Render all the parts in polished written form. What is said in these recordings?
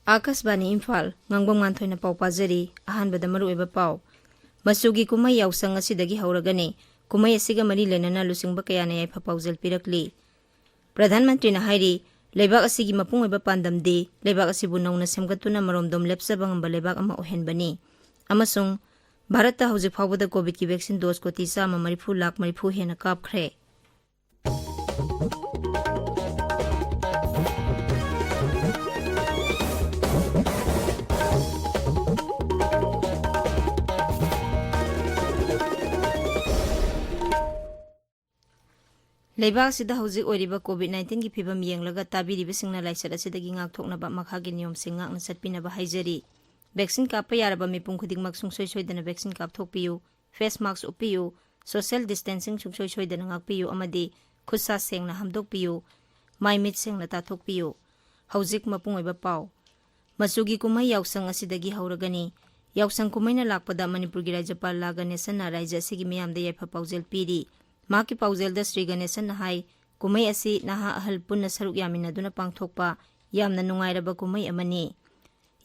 Akashvani Imphal Ngangbam Nganthoi पाव पाजरी अहानबद मरुएबा पाव मसुगी कुमई यावसंग असिदगी हौरगने कुमई असिगा मरी लेनना लुसिंगबा कयाना याइफा पावजल पिरकली प्रधानमंत्री ना हाइरी लेबाक असिगी मपुंग ओइबा पांदमदे लेबाक असिबु नौना सेमगतुना मरोमदोम लेपसबा ngamba लेबाक अमा ओहेनबनी अमसुंग भारत ता हौजिक फावबदा कोविड की वैक्सीन डोज को 30 लाख मरिफु हेना कापख्रे लेबाक सिदा हौजिक ओइरिबा कोविड-19 की फिबम येंगलगा ताबिरिबसिंगना लाइसर असिदगी ngaktoknaba makha gi niyom sing ngakna satpinaba haijari vaccine कापा यारबा मिपुंग खुदिंगमक सुंगसोय सोयदना वैक्सीन कापथोकपियु फेस मास्क उपियु सोशल डिस्टेंसिंग सुंगसोय सोयदना ngakपियु अमदि खुसा सेंगना हमदोकपियु माइ मिट सेंगना ताथोकपियु हौजिक मपुंग ओइबा पाव मसुगी कुमई यावसंग असिदगी हौरगनी यावसंग कुमैना लाकपदा मणिपुरगी राज्यपाल ला गणेशनना राज्य असिगी मियामदा याइफा पावजेल पीरी माकी पावजेलदा श्री गणेशन हाई कुमई असी नहा अहल पुन्ना सरुक यामिनदुना पांगथोकपा यामना नुंगाइरबा कुमई अमनी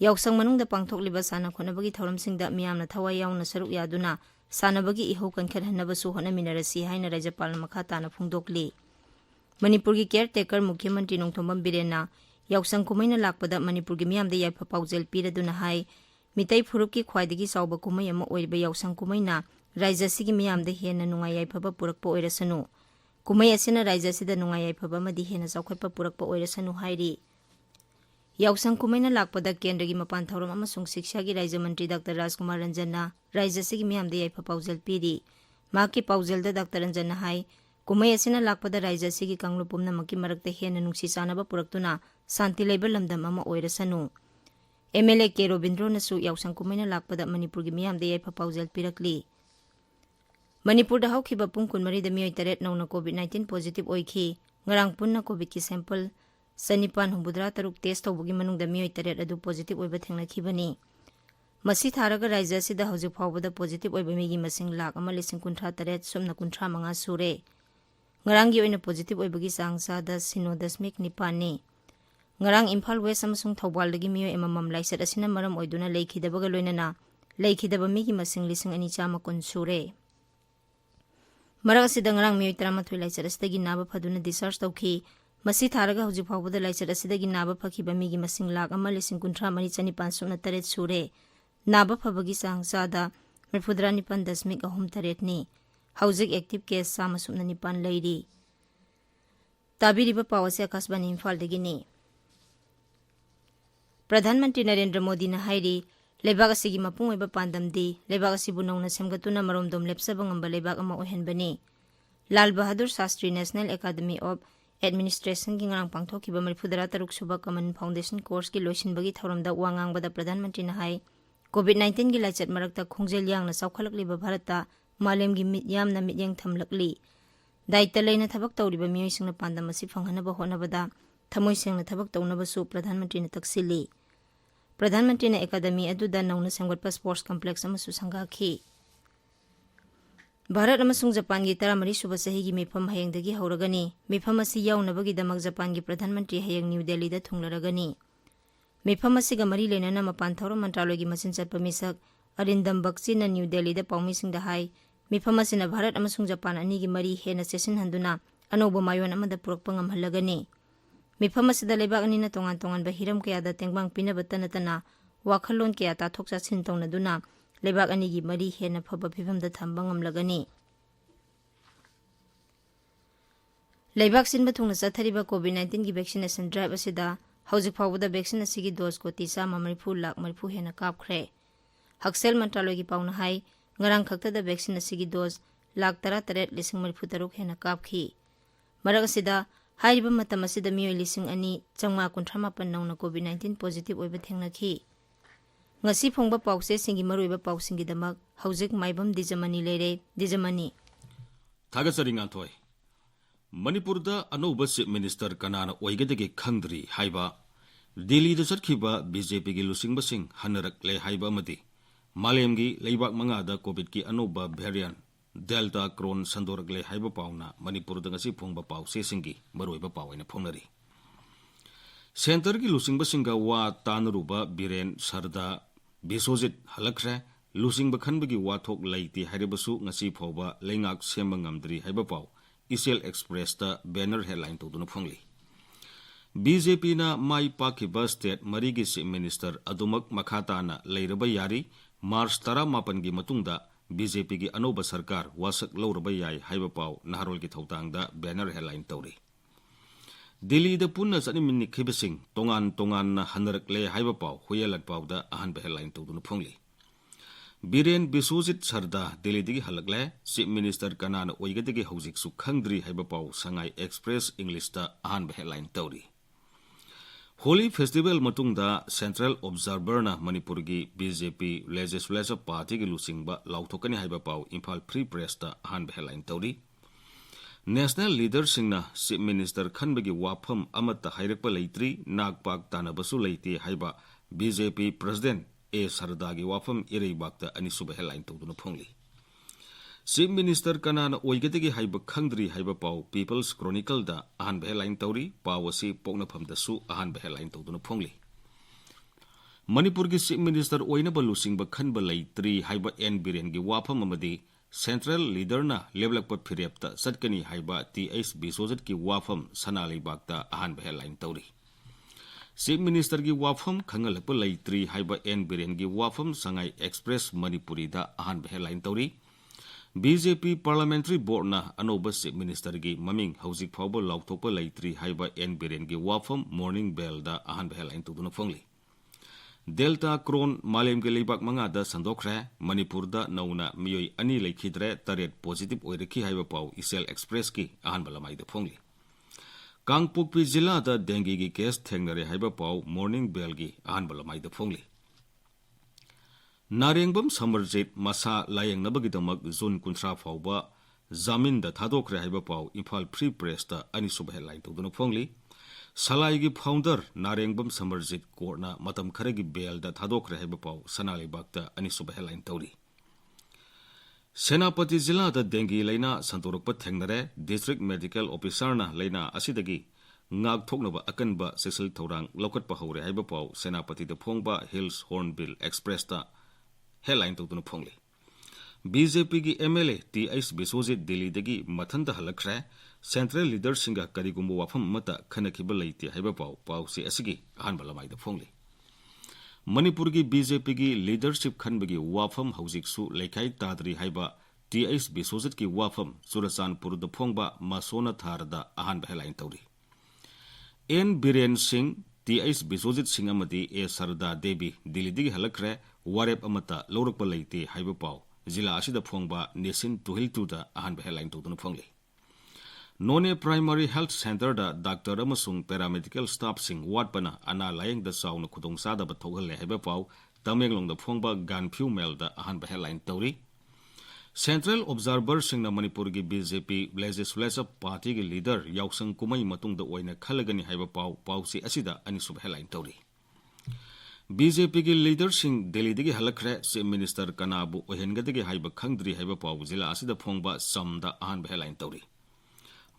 यावसंग मनुंगदा पांगथोकलिबा साना खोनबगी थौरमसिंगदा मियामना थवाई यावना सरुक यादुना सानबगी इहो कनखरहनबसु होनमिनरसी हाइना राज्यपाल मखा ताना फुंगदोकली मणिपुरगी केयर टेकर मुख्यमंत्री नोंथोंबम बिरेना यावसंग कुमैना लाकपदा मणिपुरगी मियामदा याइफा पावजेल पीरदुना हाई मितै फुरुपकी ख्वाइदगी साउबा कुमई अमा ओइबा यावसंग कुमैना राज्य सिगी मियामदा हेना नुंगाई याइफबा पुरकपा ओइरसनु कुमई असिना राज्य सिदा नुंगाई याइफबा मदि हेना चौखटपा पुरकपा ओइरसनु हाइरी यावसंग कुमैना लाकपदा केंद्रगी मपान थौरम अमसुंग शिक्षागी राज्य मंत्री डॉक्टर राजकुमार रंजनना राज्य सिगी मियामदा याइफा पावजेल पीरी माकी पावजेलदा डॉक्टर रंजन हाई कुमई असिना लाकपदा राज्य सिगी कांगलु पुमनमकी मरकता हेना नुंगसी चानबा पुरकतुना शांति लेबा लमदम अमा ओइरसनु एमएलए के रोबिंद्रोनसु यावसंग कुमैना लाकपदा मणिपुरगी मियामदा याइफा पावजेल पिरकली मणिपुर हौखिबा पुंग 13 मियोय 8 नौना कोविड-19 पॉजिटिव ओइखी ngarang punna covid की सैंपल 963 टेस्ट तौबगी मनुंगदा मियोय 8 अदु पॉजिटिव ओइबा थेंगनाखिबनी मसी थारगा राज्य सिदा हौजिक फावबदा पॉजिटिव ओइबा मिगी मसिंग लाख 1,38 सुमना 35 सुरे ngaranggi ओइना पॉजिटिव ओइबगी चांगसा 10.9 नि ngarang Imphal West amasung Thawbaldagi miyoy emamam laisat asina maram oiduna leikhidaba ga loinana leikhidaba migi masing 2,910 sure Marak asida ngarang miyoy 13 laisat asidagi naba phaduna discharge tawki masi tharaga hojik phawbada laisat asidagi naba phakhiba migi masing lakh 1,39,958 sure naba phabagi changsada 39.3 ni hojik active case sama sumna 9 leiri tabiriba pawase akasbani Imphal dagi ni प्रधानमंत्री नरेंद्र मोदी ने हाइरी लेबाक असिगी मपुंग ओइबा पांदमदी लेबाक असिबु नौना सेमगतुना मरोमदोम लेपसबा ngamba लेबाक अमा ओहेनबनी Lal Bahadur Shastri national academy of administration की ngarang पांगथोखिबा 43 सुबा कमन फाउंडेशन कोर्स की लोइसिनबगी थौरमदा वांगांगबदा प्रधानमंत्री ने हाइ कोविड-19 की लाइचत मरकता खोंगजेल यांगना सावखलकलिबा भारतता मालेमगी मियामना मियेंग थमलकली दायित्व लेना थबक तौरिबा मियोइसिंगना पांदम असि फंगहनबा होनबदा थमोय सेंगना थबक तौनबसु प्रधानमंत्री ने तक्सिली प्रधानमंत्री ने एकेडमी अदुदा नौना सेमगतपा स्पोर्ट्स कॉम्प्लेक्स अमसु संगाखी भारत अमसुंग जापान की 13 सुबह सही की मिफम हयंगदगी हौरगनी मिफम असि यावनबगीदमक जापान की प्रधानमंत्री हयंग न्यू दिल्ली दा थुंगलरगनी मिफम असिगा मरी लेनना मपान थौरम मंत्रालय की मसिन चटपा मिसक अरिंदम बक्सी न्यू दिल्ली दा पाउमिसिंग दा हाई मिफम असिना भारत अमसुंग जापान अनी की मरी हेना सेशन हंदुना अनोबो मायोन अमदा पुरकपा ngamhallagani मिफम असिदा लेबाक अनिना तोंगान तोंगान बहिरम कयादा तेंगबांग पिनबता नतना वाखलोन कया ताथोक चासिन तौनदुना लेबाक अनिगी मरी हेना फबा फिबमदा थंबा ngamlagani लेबाक सिनबा थुंगना चथरिबा कोविड-19 की वैक्सीनेशन ड्राइव असिदा हौजिक फावबदा वैक्सीन असिगी डोज को 30 लाख मरिफु हेना कापख्रे हक्सेल मंत्रालय की पाउना हाई ngarang खक्तदा वैक्सीन असिगी डोज 1,38,033 हेना कापखी मरक असिदा हाइरिबा मतम असिदा मियोय 2,938 नौना कोविड-19 positive ओइबा थेंगनाखी ngasi phongba pause singi maruiba pausingi damak hauzik maibam Dwijamani leire Dwijamani Thagasari Nganthoi Manipur da anouba chief minister kanana oigedege khangdri haiba Delhi da satkiba BJP gi lusingbasing hanarak le haiba amadi malemgi leibak mangada COVID ki anoba variant Delta Cron sandorak le haiba pauna Manipur da ngasi phongba pau sesingi maroiba pawaina phongnari Center ki lusingbasingga wa tanruba Biren Sarda Bisojit halakre lusingba khanbagi wathok laiti hairebasu ngasi phawba leingak semba ngamdri haiba pau Isel Express ta banner headline toduna phongli BJP na mai pakiba state marigi chief minister adumak makhata na leiraba yari March 18 gi matungda BJP gi anoba sarkar wasak loraba yai haiba pau naharol gi thawtangda banner headline tawri Delhi da punna sani minni khibasing tongan na hanarak le haiba pau huyalat pau da ahan ba headline tawduna phongli Biren Bisojit Sarda Delhi digi halakle chief minister kanana oigadigi hojik su khangdri haiba pau Sangai Express English da ahan ba headline tawri Holy Festival matungda Central Observer na Manipur gi BJP Legislative Party gi lusingba lauthokani haiba pau Imphal Free Press da ahan ba headline tawri National Leader singna chief minister khanbagi wafam amata hairakpa leitri nagpak tanabasu leiti haiba BJP President A Sarda gi wafam ireibakta anisuba headline tawduna phongli Chief Minister kanana oigadagi haiba khangdri haiba pau People's Chronicle da ahan ba headline tawri pawasi poknafam da su ahan ba headline tawduna phongli Manipur gi Chief Minister oina balusingba khanba leitri haiba N Biren gi wafam amadi Central Leader na leblakpa phirepta satkani haiba TH Bisojit ki wafam sanali bakta ahan ba headline tawri Chief Minister gi wafam khangalakpa leitri haiba N Biren gi wafam Sangai Express Manipuri da ahan ba headline tawri BJP Parliamentary Board na anoba Chief Minister gi maming hojik phawba lauthokpa leitri haiba N Biren gi wafam Morning Bell da ahan ba headline tawduna phongli Delta Cron Malem ge leibak mangada sandokre Manipur da nauna miyoi ani leikhidre taret positive oirekhi haiba pau Isel Express ki ahan balamai da phongli Kangpokpi jila da dengue gi case thengnare haiba pau Morning Bell gi ahan balamai da phongli Narengbam Samarjit masa layeng nabagi damak zone kuntra phawba zamin da thadokre haiba pau Imphal Free Press da ani suba headline tawduna phongli Salai gi founder Narengbam Samarjit Korna matam kharagi bel da thadokre haiba pau Sanali bakta ani suba headline tawri Senapati jila da dengue laina santorokpa thengnare District Medical Officer na laina asidagi ngak thoknaba akanba sesal thorang lokatpa hore haiba pau Senapati da phongba Hills Hornbill Express da headline tawduna phongli BJP gi MLA TH Bisojit Delhi dagi mathanda halakre Central Leader singa karigumbu wafam mata khanakhiba leiti haiba pau si asigi ahan balamai da phongli Manipur gi BJP gi leadership khanbagi wafam hojik su leikai tadri haiba TH Bisojit ki wafam Surachanpur da phongba Masona Thar da ahan ba headline tawri N Biren Singh TH Bisojit Singh amadi A Sarda Devi Delhi digi halakre warep amata lawrakpa leiti haiba pau jila asida phongba Nesin Tuhiltu da ahan ba headline tawduna phongli None Primary Health Center da Doctor amasung paramedical staff sing watpana ana layeng da sauna khudongsa da bathogal haiba pau Tamenglong da phongba Ganphu Mel da ahan ba headline tawri Central Observer sing na Manipur gi BJP Legislative Party gi leader yausang kumai matung da oina khalagani haiba pau si asida ani sub headline tawri BJP gi leader sing Delhi digi halakre Chief Minister kanabu ohengadagi haiba khangdri haiba pau jila asida phongba samda ahan ba headline tawri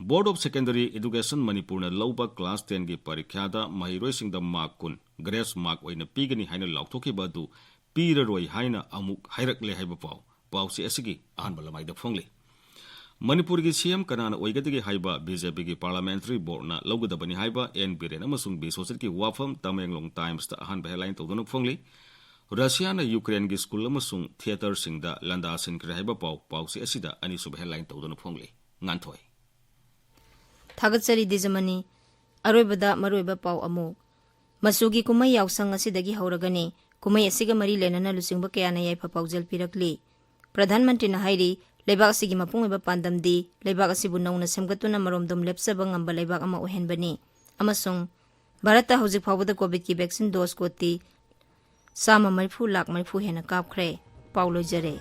Board of Secondary Education Manipur na lauba class 10 gi parikya da mahiroi sing da mark kun grace mark oina pigani haina lauthoki badu piraroi haina amuk hairakle haiba pau si asigi ahan balamai da phongli Manipur gi CM kanana oigadagi haiba BJP gi Parliamentary Board na laugadabani haiba N Biren amasung Bisojit ki wafam Tamenglong Times da ahan ba headline tawduna phongli Russia na Ukraine gi school amasung theater sing da landa sin kre haiba pau si asida ani sub headline tawduna phongli Nganthoi Thagatsari Dwijamani aroibada maroiba pau amu masugi kumai yausang asidagi hauragani kumai asiga mari lenana lusingba kayana yaifa paujal pirakli Pradhan Mantri na hairi leibak asigi mapungweba pandamdi leibak asibu nauna semgatuna maromdom lepsaba ngamba leibak ama ohenbani amasung Bharata hojik phawbada COVID ki vaccine dose koti 130 lakh hena kapkhre Paulo Jare